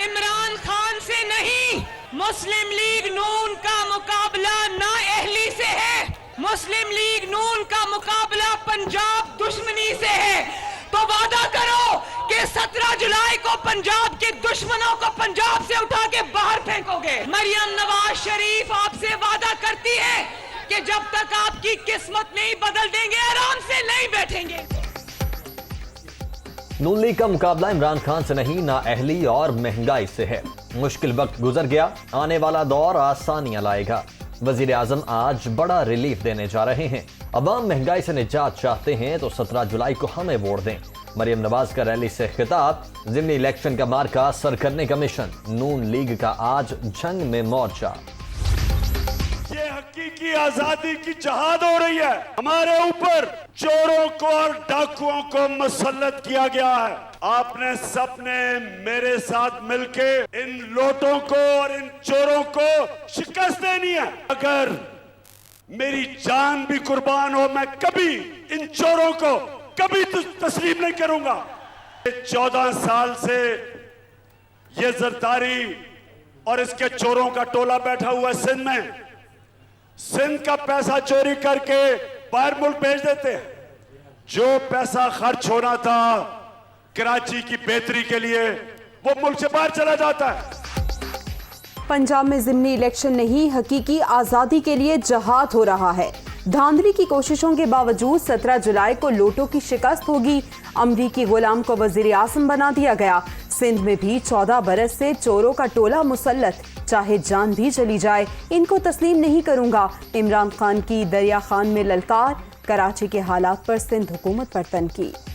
इमरान खान से नहीं, मुस्लिम लीग नून का मुकाबला नाअहली से है। मुस्लिम लीग नून का मुकाबला पंजाब दुश्मनी से है। तो वादा करो कि 17 जुलाई को पंजाब के दुश्मनों को पंजाब से उठा के बाहर फेंकोगे। मरियम नवाज शरीफ आपसे वादा करती है कि जब तक आपकी किस्मत नहीं बदल देंगे आराम से नहीं बैठेंगे। नून लीग का मुकाबला इमरान खान से नहीं, नाअहली और महंगाई से है। मुश्किल वक्त गुजर गया, आने वाला दौर आसानियां लाएगा। वजीर आजम आज बड़ा रिलीफ देने जा रहे हैं। अवाम महंगाई से निजात चाहते हैं तो 17 जुलाई को हमें वोट दें। मरियम नवाज का रैली से खिताब, जिमनी इलेक्शन का मार्का सर करने का मिशन। नून लीग का आज जंग में मोर्चा। ये हकीकी आजादी की जहाद हो रही है। हमारे ऊपर चोरों को और डाकुओं को मुसल्लत किया गया है। आपने सबने मेरे साथ मिलके इन लोटों को और इन चोरों को शिकस्त देनी है। अगर मेरी जान भी कुर्बान हो, मैं कभी इन चोरों को कभी तस्लीम नहीं करूंगा। 14 साल से ये जरदारी और इसके चोरों का टोला बैठा हुआ है सिंध में। सिंध का पैसा चोरी करके बाहर मुल्क भेज देते हैं। जो पैसा खर्च होना था कराची की बेहतरी के लिए, वो मुल्क से बाहर चला जाता है। पंजाब में ज़िमनी इलेक्शन नहीं, हकीकी आज़ादी के लिए जहाद हो रहा है। धांधली की कोशिशों के बावजूद 17 जुलाई को लोटों की शिकस्त होगी। अमरीकी गुलाम को वजीर आज़म बना दिया गया। सिंध में भी 14 बरस से चोरों का टोला मुसल्लत, चाहे जान भी चली जाए इनको तस्लीम नहीं करूंगा। इमरान खान की दरिया खान में ललकार, कराची के हालात पर सिंध हुकूमत पर तनकीद।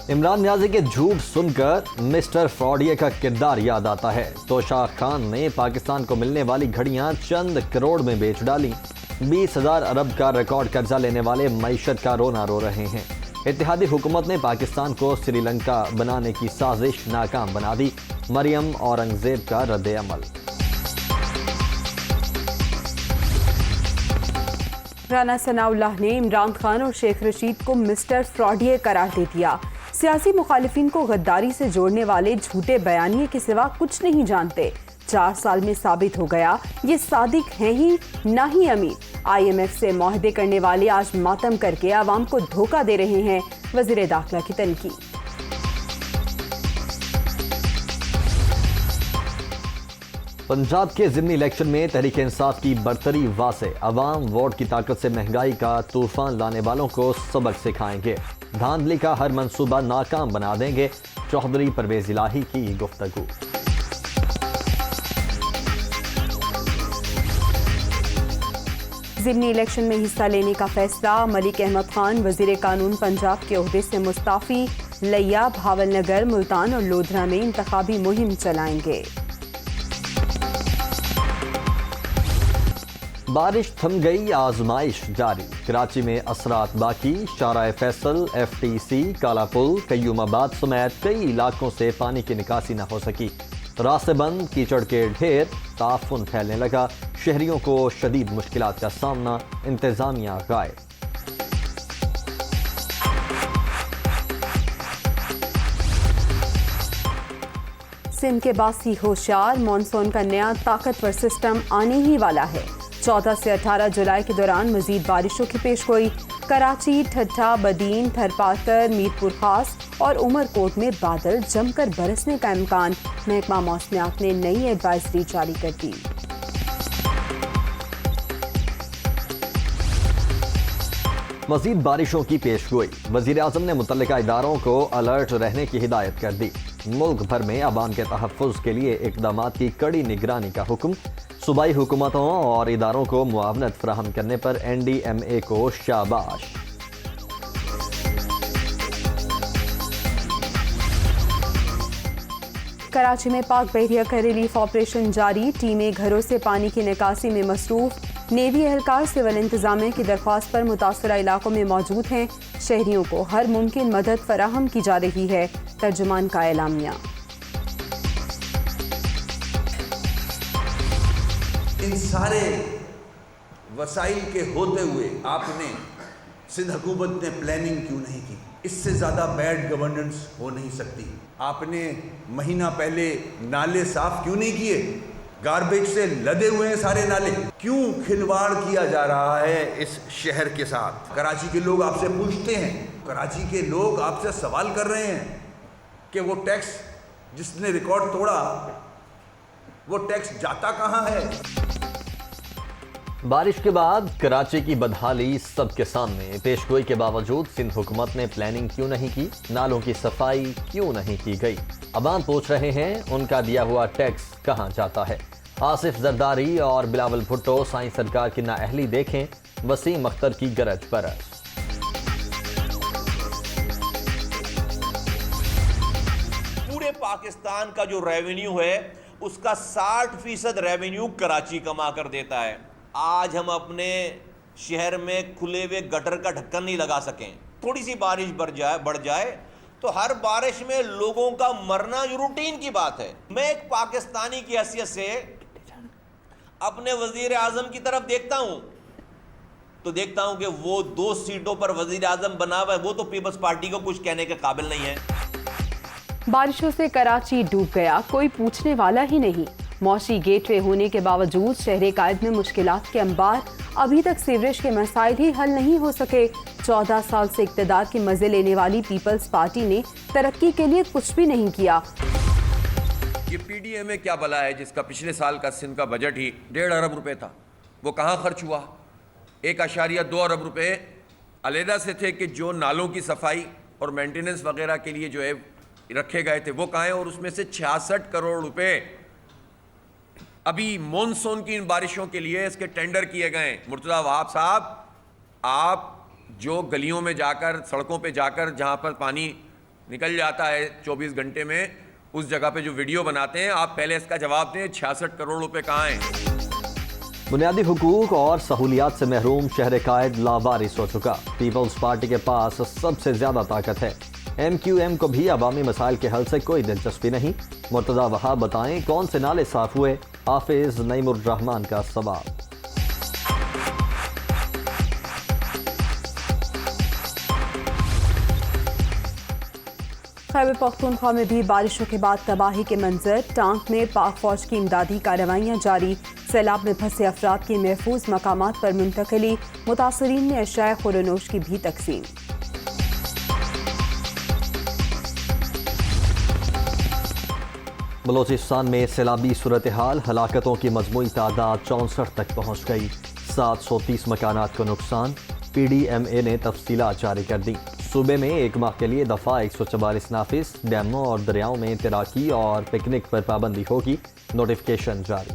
इमरान न्याजी के झूठ सुनकर मिस्टर फ्रॉडिये का किरदार याद आता है। तो शाह खान ने पाकिस्तान को मिलने वाली घड़ियां चंद करोड़ में बेच डाली। 20,000 अरब का रिकॉर्ड कर्जा लेने वाले मईशत का रोना रो रहे हैं। इत्तेहादी हुकूमत ने पाकिस्तान को श्रीलंका बनाने की साजिश नाकाम बना दी। मरियम औरंगजेब का रद्द अमल। राना सनाउल्लाह ने इमरान खान और शेख रशीद को मिस्टर फ्रॉडिये करार दे दिया। सियासी मुखालिफिन को गद्दारी से जोड़ने वाले झूठे बयानिए के सिवा कुछ नहीं जानते। 4 साल में साबित हो गया ये सादिक हैं ही ना ही अमीर। IMF से मुआहदे करने वाले आज मातम करके आवाम को धोखा दे रहे हैं। वज़ीर दाखिला की तनकीद। पंजाब के ज़िमनी इलेक्शन में तहरीक इंसाफ की बरतरी वासे। अवाम वोट की ताकत से महंगाई का तूफान लाने वालों को सबक सिखाएंगे। धांधली का हर मंसूबा नाकाम बना देंगे। चौधरी परवेज इलाही की गुफ्तगू। ज़िमनी इलेक्शन में हिस्सा लेने का फैसला। मलिक अहमद खान वज़ीर कानून पंजाब के ओहदे से मुस्ताफ़ी। लिया, भावलनगर, मुल्तान और लोधरा में इंतखाबी मुहिम चलाएंगे। बारिश थम गई, आजमाइश जारी। कराची में असरात बाकी। शारा फैसल, FTC, कालापुल, कयूमाबाद समेत कई इलाकों से पानी की निकासी न हो सकी। रास्ते बंद, कीचड़ के ढेर, ताफुन फैलने लगा। शहरियों को शदीद मुश्किलात का सामना। इंतजामिया गायब। सिंध के बासी होशियार, मानसून का नया ताकतवर सिस्टम आने ही वाला है। 14 से 18 जुलाई के दौरान मजीद बारिशों की पेशगोई। कराची, ठट्ठा, बदीन, थरपाकर, मीरपुर खास और उमरकोट में बादल जमकर बरसने का इम्कान। महकमा मौसमियात ने नई एडवाइजरी जारी कर दी। मजीद बारिशों की पेशगोई। वजीर आजम ने मुतल्लिका इदारों को अलर्ट रहने की हिदायत कर दी। मुल्क भर में अवाम के तहफ़्फ़ुज़ के लिए इक़दामात की कड़ी निगरानी का हुक्म। सूबाई हुकूमतों और इदारों को मुआवनत फराहम करने पर NDMA को शाबाश। कराची में पाक बहरिया का रिलीफ ऑपरेशन जारी। टीमें घरों से पानी की निकासी में मसरूफ। नेवी एहलकार सिविल इंतजामिया की दरख्वास्त पर मुतासरा इलाकों में मौजूद हैं। शहरियों को हर मुमकिन मदद फराहम की जा रही है। तर्जुमान का एलामिया। इन सारे वसाइल के होते हुए आपने सिंध हुकूमत ने प्लानिंग क्यों नहीं की? इससे ज़्यादा बैड गवर्नेंस हो नहीं सकती। आपने महीना पहले नाले साफ क्यों नहीं किए? गार्बेज से लदे हुए हैं सारे नाले। क्यों खिलवाड़ किया जा रहा है इस शहर के साथ? कराची के लोग आपसे पूछते हैं, कराची के लोग आपसे सवाल कर रहे हैं कि वो टैक्स जिसने रिकॉर्ड तोड़ा, वो टैक्स जाता कहाँ है? बारिश के बाद कराची की बदहाली सबके सामने। पेशगोई के बावजूद सिंध हुकूमत ने प्लानिंग क्यों नहीं की? नालों की सफाई क्यों नहीं की गई? अवाम पूछ रहे हैं, उनका दिया हुआ टैक्स कहां जाता है? आसिफ जरदारी और बिलावल भुट्टो साईं सरकार की नाअहली देखें, वसीम अख्तर की गरज बरस। पूरे पाकिस्तान का जो रेवेन्यू है उसका 60% रेवेन्यू कराची कमा कर देता है। आज हम अपने शहर में खुले हुए गटर का ढक्कन नहीं लगा सकें। थोड़ी सी बारिश बढ़ जाए तो हर बारिश में लोगों का मरना रूटीन की बात है। मैं एक पाकिस्तानी की हैसियत से अपने वजीर आजम की तरफ देखता हूं तो देखता हूं कि वो 2 सीटों पर वजीर आजम बना हुआ है, वो तो पीपल्स पार्टी को कुछ कहने के काबिल नहीं है। बारिशों से कराची डूब गया, कोई पूछने वाला ही नहीं। मौशी गेटवे होने के बावजूद शहर कायद में मुश्किलात के अंबार। अभी तक सीवरेज के मसाइल ही हल नहीं हो सके। 14 साल से इक़्तिदार के मजे लेने वाली पीपल्स पार्टी ने तरक्की के लिए कुछ भी नहीं किया। ये पीडीएमए क्या बला है जिसका पिछले साल का सिंध का बजट ही 1.5 अरब रुपए था, वो कहाँ खर्च हुआ? 1.2 अरब रुपए अलहदा से थे कि जो नालों की सफाई और मेंटेनेंस वगैरह के लिए जो है रखे गए थे, वो कहाँ हैं? और उसमें से 66 करोड़ रुपए अभी मॉनसून की इन बारिशों के लिए इसके टेंडर किए गए। मुर्तज़ा वहाब साहब, आप जो गलियों में जाकर, सड़कों पे जाकर, जहां पर पानी निकल जाता है 24 घंटे में, उस जगह पे जो वीडियो बनाते हैं, आप पहले इसका जवाब दें, 66 करोड़ रुपए कहाँ हैं? बुनियादी हुकूक और सहूलियात से महरूम शहर कायद लावारिस हो चुका। पीपल्स पार्टी के पास सबसे ज्यादा ताकत है। MQM को भी अवामी मसाइल के हल से कोई दिलचस्पी नहीं। मुर्तज़ा वहाब बताएं, कौन से नाले साफ हुए? हाफिज नईमुर रहमान का सवाल। खैबर पख्तूनख्वा में भी बारिशों के बाद तबाही के मंजर। टांक में पाक फौज की इमदादी कार्रवाइयाँ जारी। सैलाब में फंसे अफराद की महफूज मकामात पर मुंतकली। मुतासरीन में अशाए खुरनोश की भी तकसीम। बलोचिस्तान में सैलाबी सूरत हाल। हलाकतों की मजमूई तादाद 64 तक पहुँच गई। 730 मकानात को नुकसान। PDMA ने तफसीलात जारी कर दी। सूबे में एक माह के लिए दफ़ा 144 नाफिज। डैमों और दरियाओं में तैराकी और पिकनिक पर पाबंदी होगी। नोटिफिकेशन जारी।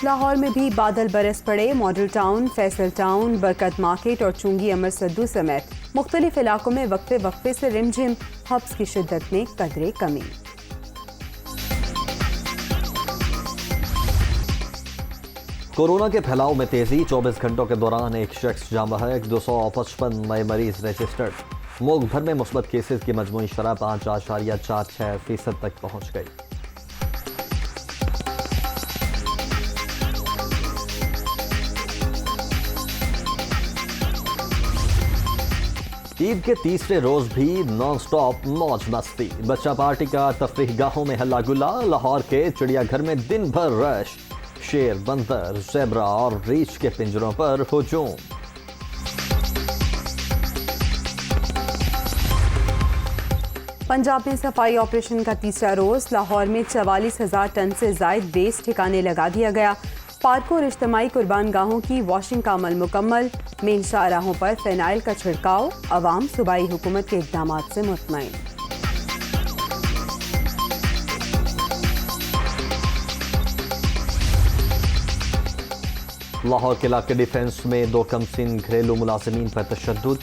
लाहौर में भी बादल बरस पड़े। मॉडल टाउन, फैसल टाउन, बरकत मार्केट और चुंगी अमर सद्दू समेत मुख्तलिफ इलाकों में वक्फे वक्फे से रिमझिम। हब्स की शिद्दत में कदरे कमी। कोरोना के फैलाव में तेजी। 24 घंटों के दौरान एक शख्स जाँ बहक। 255 नए मरीज रजिस्टर्ड। मुल्क भर में मुस्बत केसेस की मजमूई शरह 5.46% तक पहुंच गई। ईद के तीसरे रोज भी नॉन स्टॉप मौज मस्ती। बच्चा पार्टी का तफरीह गाहों में हल्ला गुल्ला। लाहौर के चिड़ियाघर में दिन भर रश। शेर, बंदर, ज़ेब्रा और रीछ के पिंजरों पर हुजूम। पंजाब में सफाई ऑपरेशन का तीसरा रोज। लाहौर में 44,000 टन से जायद वेस्ट ठिकाने लगा दिया गया। पार्कों और इज्तिमाई कुर्बान गाहों की वॉशिंग का अमल मुकम्मल। मेन शाहराहों पर फिनाइल का छिड़काव। अवाम सूबाई हुकूमत के इक़दाम से मुतमईन। लाहौर किला के डिफेंस में 2 कमसिन घरेलू मुलाजिमीन पर तशद्दुद।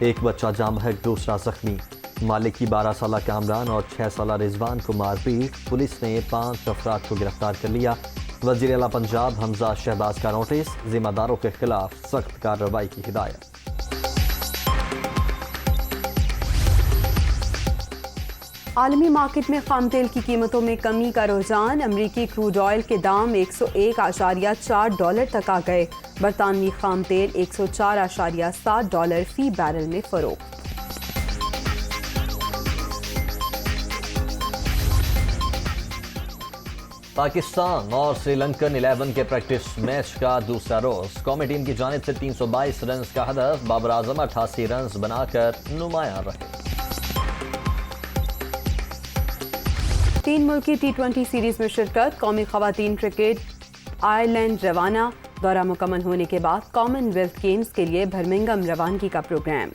एक बच्चा जाँ बहक, दूसरा जख्मी। मालिक की 12 साला कामरान और 6 साला रिजवान को मारपीट। पुलिस ने 5 अफराद को गिरफ्तार कर लिया। वज़ीर आला पंजाब हमजा शहबाज का नोटिस। जिम्मेदारों के खिलाफ सख्त कार्रवाई की हिदायत। आलमी मार्केट में खाम तेल की कीमतों में कमी का रुझान। अमरीकी क्रूड ऑयल के दाम $101.4 तक आ गए। बरतानवी खाम तेल $104.7 फी बैरल में फरोख्त। पाकिस्तान और श्रीलंकन 11 के प्रैक्टिस मैच का दूसरा रोज कौमी टीम की जानिब से 322 रन का हदफ। बाबर आजम 88 रन बनाकर नुमायां रहे। 3 मुल्की T20 सीरीज में शिरकत। कौमी खवातीन क्रिकेट आयरलैंड रवाना। दौरा मुकम्मल होने के बाद कॉमनवेल्थ गेम्स के लिए बर्मिंघम रवानगी का प्रोग्राम।